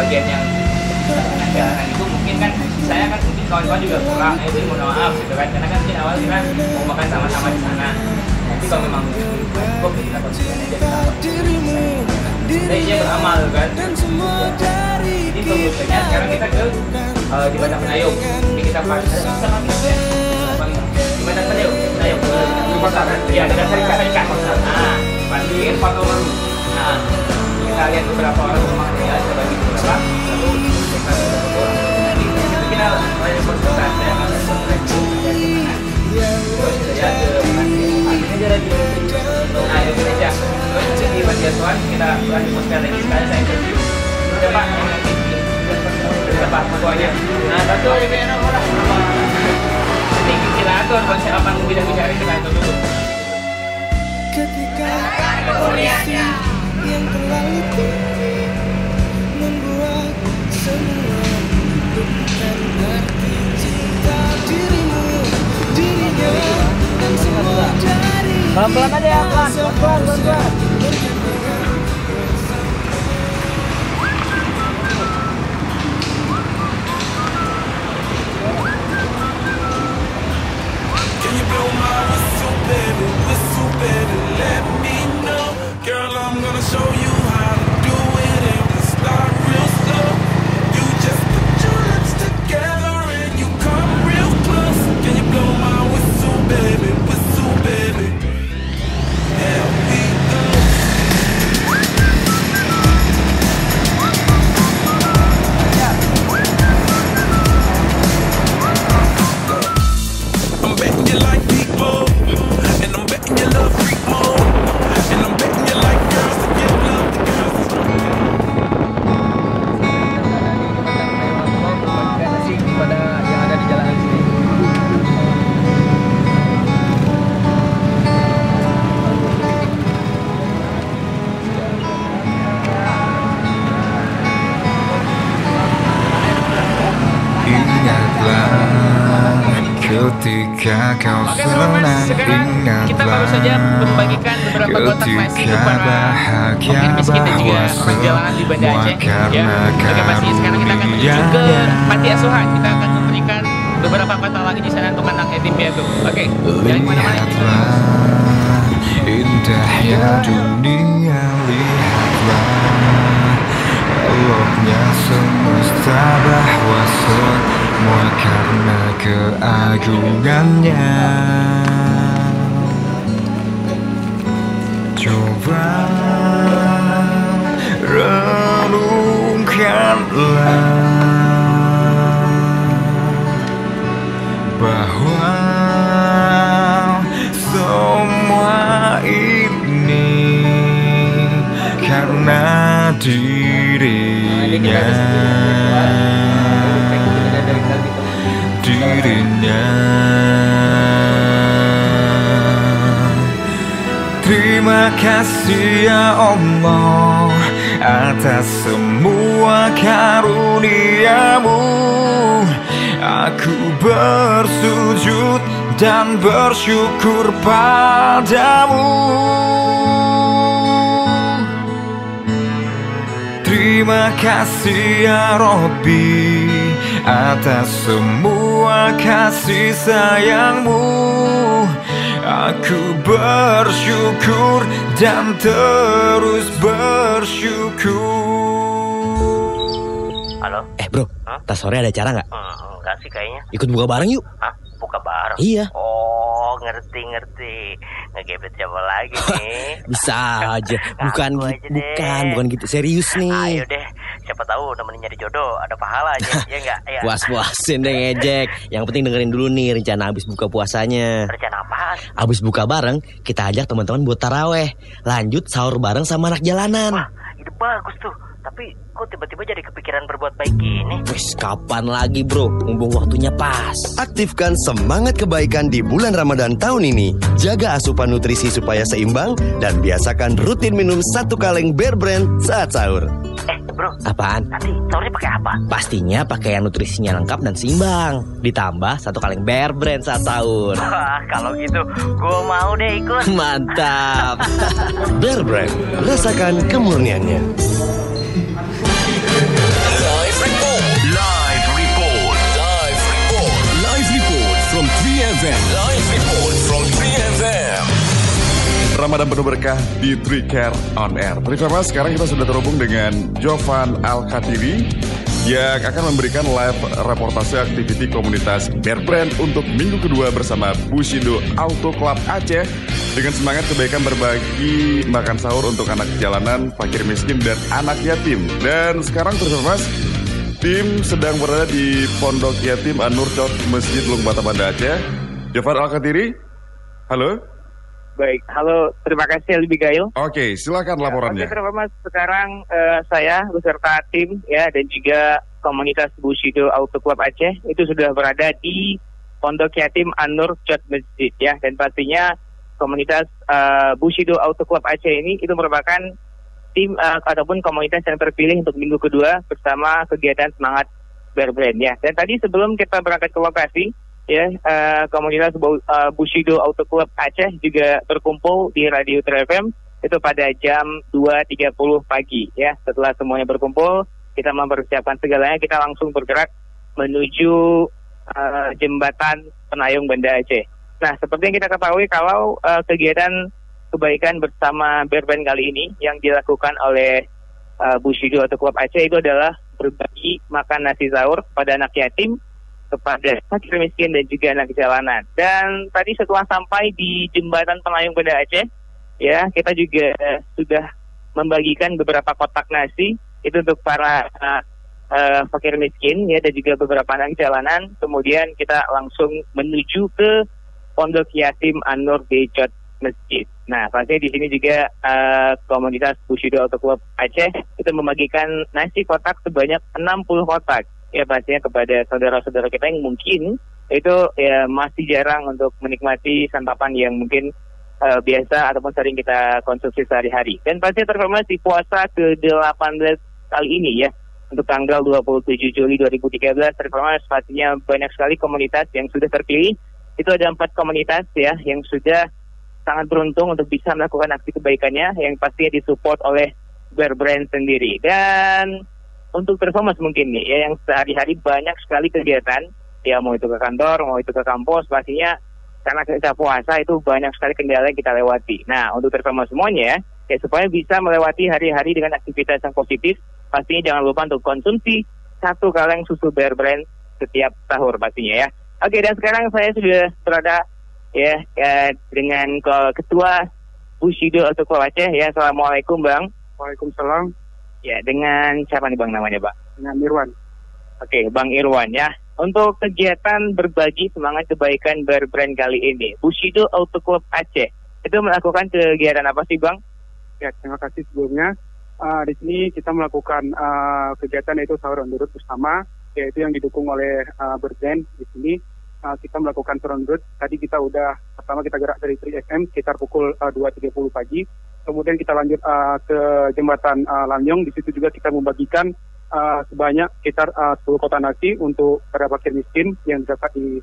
bagian yang tengah jalanan itu mungkin kan saya kan mungkin kawan-kawan juga kurang, jadi mohon maaf gitu kan, karena kan mungkin awal kita mau makan sama-sama di sana. Nanti kalau memang cukup kita konsisten aja kita beramal kan. Jadi pengurusnya sekarang kita ke Jembatan Penayung. Jadi kita sama Jembatan Penayung, di kota kan? Iya, dengan serikat kota. Nah, bandingin foto baru. Nah, kita lihat beberapa orang rumah ya, kita bagi beberapa, lalu kita foto. Jadi kita banyak konsultasi yang ada seperti terus ya ke aja lagi. Nah, itu aja. Terus di bagian tuan kita lagi poster lagi sekali saya interview. Udah Pak, udah Pak fotonya. Nah, satu ini enak orang. Ini kita atur buat siapa yang bicara kita atur dulu. Ketika kondisi yang terlalu tinggi membuat semua bukan arti cinta dirimu, dirinya dan semua dari pelan-pelan aja ya, pelan-pelan. show you how to do it and we start real slow. You just put your lips together and you come real close. Can you blow my whistle, baby, Here we go. I'm betting you like people, and I'm betting you love freak mode, and I'm betting you like girls to give love to girls. Pada yang ada di jalanan sini. Ingatlah ketika kau senang, ingatlah kita baru saja membagikan beberapa kotak nasi untuk para fakir miskin dan juga perjalanan di Banda Aceh ya. Oke, pasti sekarang kita akan menuju ke panti asuhan. Kita akan memberikan beberapa kotak lagi di sana untuk anak yatim piatu. Oke, jangan kemana-mana. Indahnya dunia, lihatlah eloknya semesta bahwa semua karena keagungannya. Coba renungkanlah bahwa semua ini karena dirinya. Terima kasih ya Allah atas semua karuniamu. Aku bersujud dan bersyukur padamu. Terima kasih ya Robbi atas semua kasih sayangmu. Aku bersyukur dan terus bersyukur. Halo? Bro, tas sore ada acara nggak? Enggak sih kayaknya. Ikut buka bareng yuk. Hah? Buka bareng? Iya. Oh, ngerti. Ngegebet siapa lagi nih? Bisa aja. Bukan gitu. Serius nih. Ayo deh. Siapa tahu nemenin nyari jodoh ada pahala aja, ya enggak? Ya. Puas-puasin deh ngejek. Yang penting dengerin dulu nih rencana abis buka puasanya. Rencana apaan? Abis buka bareng, kita ajak teman-teman buat taraweh. Lanjut sahur bareng sama anak jalanan. Wah, ide bagus tuh. Tapi kok tiba-tiba jadi kepikiran berbuat baik gini? Wis, kapan lagi bro? Mumpung waktunya pas. Aktifkan semangat kebaikan di bulan Ramadan tahun ini. Jaga asupan nutrisi supaya seimbang dan biasakan rutin minum 1 kaleng Bear Brand saat sahur. Bro, apaan? Nanti sahurnya pakai apa? Pastinya pakai yang nutrisinya lengkap dan seimbang. Ditambah 1 kaleng Bear Brand saat sahur. Wah, kalau gitu gue mau deh ikut. Mantap. Bear Brand, rasakan kemurniannya. Ramadan penuh berkah di Tricare On Air. Terima kasih. Sekarang kita sudah terhubung dengan Jovan Al-Khatiri yang akan memberikan live reportase aktiviti komunitas Bear Brand untuk minggu kedua bersama Bushido Auto Club Aceh dengan semangat kebaikan berbagi makan sahur untuk anak jalanan, fakir miskin, dan anak yatim. Dan sekarang terima kasih. Tim sedang berada di Pondok Yatim An-Nur Chot Masjid Lung Bata Banda Aceh. Jovan Al-Khatiri, halo. Baik, halo, terima kasih Abigail. Oke, silakan laporannya. Oke, terima kasih. Sekarang saya beserta tim ya dan juga komunitas Bushido Auto Club Aceh itu sudah berada di Pondok Yatim An-Nur Chot Masjid ya, dan pastinya komunitas Bushido Auto Club Aceh ini itu merupakan tim ataupun komunitas yang terpilih untuk minggu kedua bersama kegiatan Semangat Bear Brand ya. Dan tadi sebelum kita berangkat ke lokasi ya, komunitas Bushido Auto Club Aceh juga berkumpul di Radio TRFM itu pada jam 2.30 pagi ya. Setelah semuanya berkumpul, kita mempersiapkan segalanya, kita langsung bergerak menuju jembatan Penayung Banda Aceh. Nah, seperti yang kita ketahui kalau kegiatan kebaikan bersama Bear Brand kali ini yang dilakukan oleh Bushido Auto Club Aceh itu adalah berbagi makan nasi sahur pada anak yatim, kepada fakir miskin dan juga anak jalanan. Dan tadi setelah sampai di jembatan Penayung Banda Aceh, ya kita juga sudah membagikan beberapa kotak nasi itu untuk para fakir miskin ya dan juga beberapa anak jalanan. Kemudian kita langsung menuju ke Pondok Yatim An-Nur Chot Masjid. Nah, pastinya di sini juga komunitas Bushido Auto Club Aceh itu membagikan nasi kotak sebanyak 60 kotak. Ya pastinya kepada saudara-saudara kita yang mungkin itu ya masih jarang untuk menikmati santapan yang mungkin biasa ataupun sering kita konsumsi sehari-hari. Dan pastinya terkonfirmasi puasa ke-18 kali ini ya, untuk tanggal 27 Juli 2013 terkonfirmasi pastinya banyak sekali komunitas yang sudah terpilih. Itu ada 4 komunitas ya yang sudah sangat beruntung untuk bisa melakukan aksi kebaikannya yang pastinya disupport oleh Bear Brand sendiri. Dan untuk performance mungkin nih ya, yang sehari-hari banyak sekali kegiatan ya, mau itu ke kantor, mau itu ke kampus, pastinya karena kita puasa itu banyak sekali kendala yang kita lewati. Nah, untuk performance semuanya ya supaya bisa melewati hari-hari dengan aktivitas yang positif, pastinya jangan lupa untuk konsumsi 1 kaleng susu Bear Brand setiap sahur pastinya ya. Oke, dan sekarang saya sudah berada ya dengan Ketua Bushido Auto Club Aceh ya. Assalamualaikum Bang. Waalaikumsalam. Ya, dengan siapa nih Bang namanya, Bang? Dengan Irwan. Oke, Bang Irwan ya. Untuk kegiatan berbagi semangat kebaikan Bear Brand kali ini, Bushido Auto Club Aceh itu melakukan kegiatan apa sih, Bang? Ya, terima kasih sebelumnya. Di sini kita melakukan kegiatan yaitu sahur on the road bersama, yaitu yang didukung oleh Bear Brand. Di sini kita melakukan sahur on the road. Tadi kita pertama kita gerak dari 3FM sekitar pukul 2.30 pagi. Kemudian kita lanjut ke jembatan Lanyong. Di situ juga kita membagikan sebanyak sekitar 10 kotak nasi untuk para fakir miskin yang terdapat di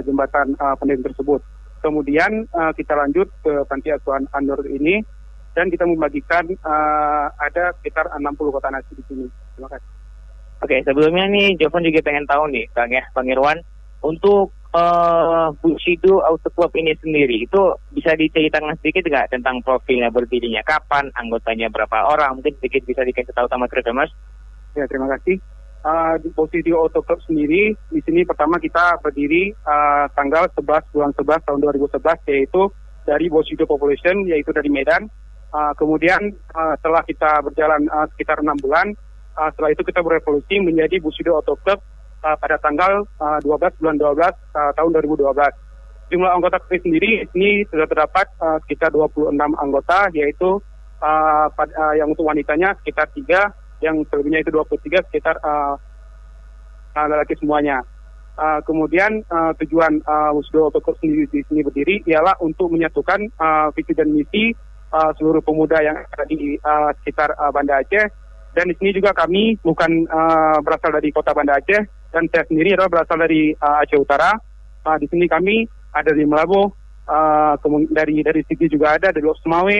jembatan Penayung tersebut. Kemudian kita lanjut ke panti asuhan An-Nur ini dan kita membagikan ada sekitar 60 kotak nasi di sini. Terima kasih. Oke, sebelumnya nih Jovan juga pengen tahu nih Bang ya, Bang Irwan, untuk Bushido Auto Club ini sendiri itu bisa diceritakan sedikit nggak tentang profilnya, berdirinya kapan, anggotanya berapa orang, mungkin sedikit bisa dikasih tahu sama Mas? Ya, terima kasih. Di Bushido Auto Club sendiri di sini pertama kita berdiri tanggal 11 bulan 11 tahun 2011 yaitu dari Bushido Population yaitu dari Medan. Kemudian setelah kita berjalan sekitar 6 bulan, setelah itu kita berevolusi menjadi Bushido Auto Club pada tanggal 12 bulan 12 tahun 2012. Jumlah anggota kami sendiri ini sudah terdapat sekitar 26 anggota, yaitu yang untuk wanitanya sekitar 3, yang selebihnya itu 23 sekitar lelaki semuanya. Kemudian tujuan Bushido Auto Club sendiri di sini berdiri ialah untuk menyatukan visi dan misi seluruh pemuda yang ada di sekitar Banda Aceh. Dan di sini juga kami bukan berasal dari kota Banda Aceh, dan saya sendiri adalah berasal dari Aceh Utara. Di sini kami ada di Melabo, dari Sigi juga ada, dari Lok Semawe.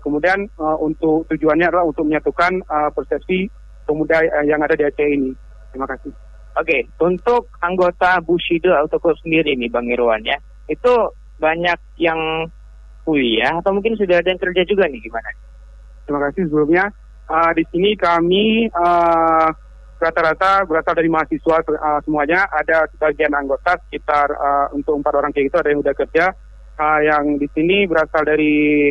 Kemudian untuk tujuannya adalah untuk menyatukan persepsi pemuda yang ada di Aceh ini. Terima kasih. Oke, untuk anggota Bushido Auto Club sendiri nih Bang Irwan ya, itu banyak yang kuliah atau mungkin sudah ada yang kerja juga nih, gimana? Terima kasih sebelumnya. Di sini kami rata-rata berasal dari mahasiswa semuanya. Ada sebagian anggota sekitar untuk 4 orang kayak gitu, ada yang udah kerja. Yang di sini berasal dari,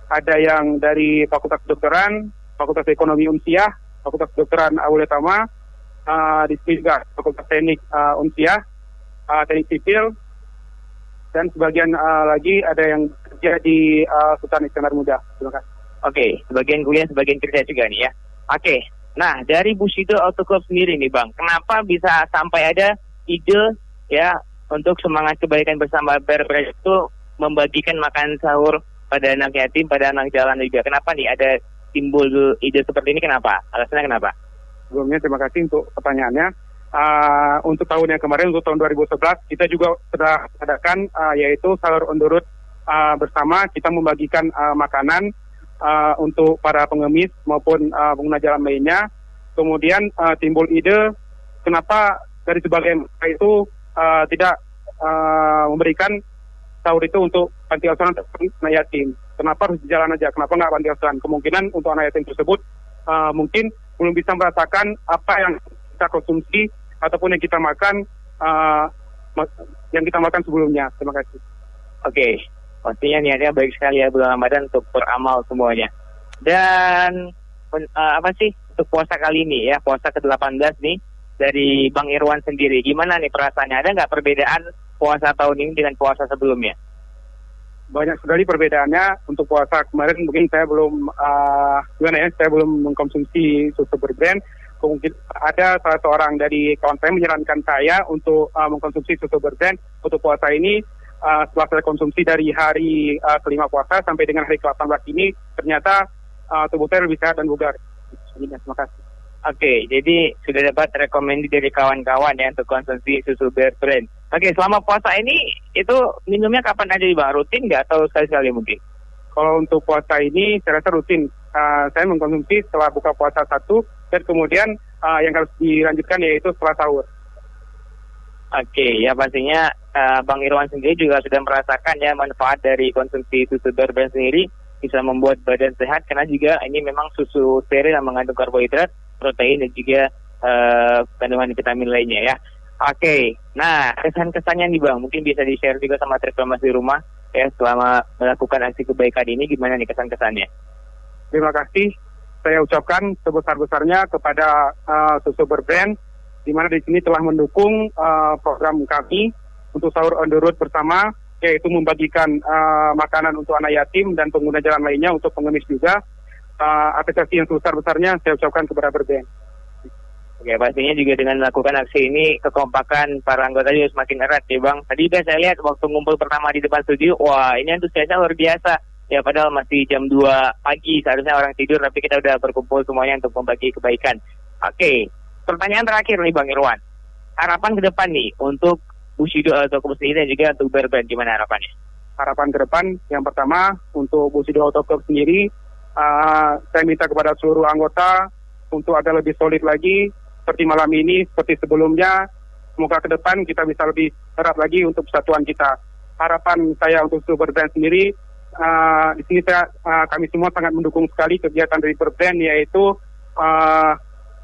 ada yang dari Fakultas Kedokteran, Fakultas Ekonomi Unsiah, Fakultas Kedokteran Auletama, di sini juga Fakultas Teknik Unsiah, Teknik Sipil, dan sebagian lagi ada yang kerja di Sultan Iskandar Muda. Terima kasih. Oke, sebagian kuliah, sebagian kerja juga nih ya. Oke, nah dari Bushido Auto Club sendiri nih Bang, kenapa bisa sampai ada ide ya untuk semangat kebaikan bersama Bear-Brand itu membagikan makan sahur pada anak yatim, pada anak jalan juga. Kenapa nih ada timbul ide seperti ini, kenapa? Alasannya kenapa? Sebelumnya terima kasih untuk pertanyaannya. Untuk tahun yang kemarin, untuk tahun 2011, kita juga sudah adakan yaitu sahur on the road bersama. Kita membagikan makanan untuk para pengemis maupun pengguna jalan lainnya. Kemudian timbul ide, kenapa dari sebagian itu tidak memberikan sahur itu untuk panti asuhan anak yatim. Kenapa harus di jalan aja? Kenapa nggak panti asuhan? Kemungkinan untuk anak yatim tersebut mungkin belum bisa merasakan apa yang kita konsumsi ataupun yang kita makan sebelumnya. Terima kasih. Oke, pastinya niatnya baik sekali ya bulan Ramadan untuk beramal semuanya. Dan apa sih untuk puasa kali ini ya, puasa ke-18 nih dari Bang Irwan sendiri, gimana nih perasaannya? Ada nggak perbedaan puasa tahun ini dengan puasa sebelumnya? Banyak sekali perbedaannya. Untuk puasa kemarin mungkin saya belum saya belum mengkonsumsi susu Bear-Brand. Mungkin ada salah seorang dari kawan saya menyarankan saya untuk mengkonsumsi susu Bear-Brand untuk puasa ini. Setelah saya konsumsi dari hari kelima puasa sampai dengan hari ke-18 ini, ternyata tubuh saya lebih sehat dan bugar. Terima kasih. Oke, jadi sudah dapat rekomendasi dari kawan-kawan ya untuk konsumsi susu Bear-Brand. Oke, selama puasa ini itu minumnya kapan aja Bang? Rutin nggak atau sekali-sekali mungkin? Kalau untuk puasa ini saya rasa rutin. Saya mengkonsumsi setelah buka puasa 1 dan kemudian yang harus dilanjutkan yaitu setelah sahur. Oke, ya pastinya Bang Irwan sendiri juga sudah merasakan ya manfaat dari konsumsi susu Bear-Brand sendiri, bisa membuat badan sehat karena juga ini memang susu steril yang mengandung karbohidrat, protein dan juga kandungan vitamin lainnya ya. Oke, nah kesan-kesannya nih Bang, mungkin bisa di-share juga sama Triklamas di rumah ya selama melakukan aksi kebaikan ini, gimana nih kesan-kesannya? Terima kasih saya ucapkan sebesar-besarnya kepada susu Bear-Brand, di mana di sini telah mendukung program kami untuk sahur on the road bersama, yaitu membagikan makanan untuk anak yatim dan pengguna jalan lainnya, untuk pengemis juga. Apresiasi yang sebesar-besarnya saya ucapkan kepada Bear-Brand. Oke, pastinya juga dengan melakukan aksi ini, kekompakan para anggota juga semakin erat ya Bang. Tadi udah saya lihat waktu ngumpul pertama di depan studio, wah ini antusiasnya luar biasa. Ya padahal masih jam 2 pagi, seharusnya orang tidur, tapi kita udah berkumpul semuanya untuk membagi kebaikan. Oke, pertanyaan terakhir nih Bang Irwan. Harapan ke depan nih untuk Bushido Auto Club sendiri dan juga untuk Bear-Brand, gimana harapannya? Harapan ke depan, yang pertama untuk Bushido Auto Club sendiri, saya minta kepada seluruh anggota untuk agar lebih solid lagi, seperti malam ini, seperti sebelumnya. Semoga ke depan kita bisa lebih erat lagi untuk persatuan kita. Harapan saya untuk Bear-Brand sendiri, di sini kami semua sangat mendukung sekali kegiatan dari Bear-Brand, yaitu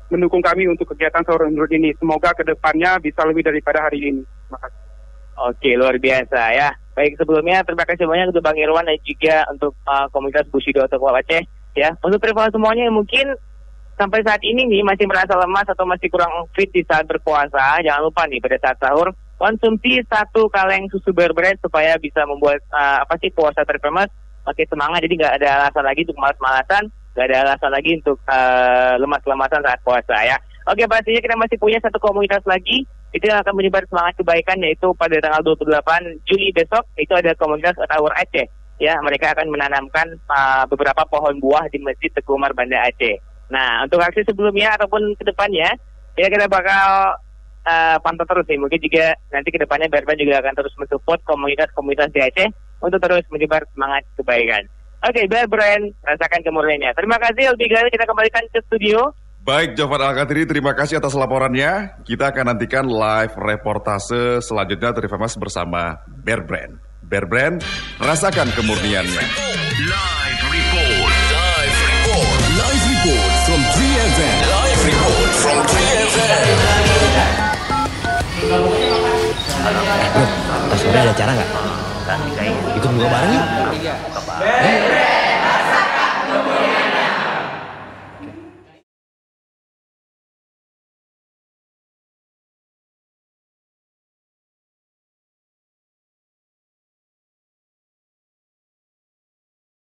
mendukung kami untuk kegiatan sahur on the road ini. Semoga ke depannya bisa lebih daripada hari ini. Terima kasih. Oke, luar biasa ya. Baik, sebelumnya terima kasih banyak untuk Bang Irwan dan juga untuk komunitas Bushido Auto Club Aceh ya. Untuk rival semuanya yang mungkin sampai saat ini nih masih merasa lemas atau masih kurang fit di saat berpuasa, jangan lupa nih pada saat sahur konsumsi 1 kaleng susu Bear-Brand supaya bisa membuat puasa terkemas makin semangat. Jadi nggak ada alasan lagi untuk malas-malasan, nggak ada alasan lagi untuk lemas-lemasan saat puasa ya. Oke, pastinya kita masih punya satu komunitas lagi itu yang akan menyebar semangat kebaikan, yaitu pada tanggal 28 Juli besok itu ada komunitas Tower Aceh ya. Mereka akan menanamkan beberapa pohon buah di Masjid Teguh Umar Banda Aceh. Nah, untuk aksi sebelumnya ataupun ke depannya ya kita bakal pantau terus nih. Mungkin juga nanti ke depannya Bear-Brand juga akan terus mensupport komunitas-komunitas di Aceh untuk terus menyebar semangat kebaikan. Oke, Bear-Brand, rasakan kemurniannya. Terima kasih, lebih lanjut kita kembalikan ke studio. Baik, Jofan Alkatiri, terima kasih atas laporannya. Kita akan nantikan live reportase selanjutnya dari Famas bersama Bear-Brand. Bear Brand, rasakan kemurniannya. Live report from 3FM. Live report from 3FM. Ntar sore ada acara nggak? Kan kayaknya Ikut buka bareng yuk. buka bareng.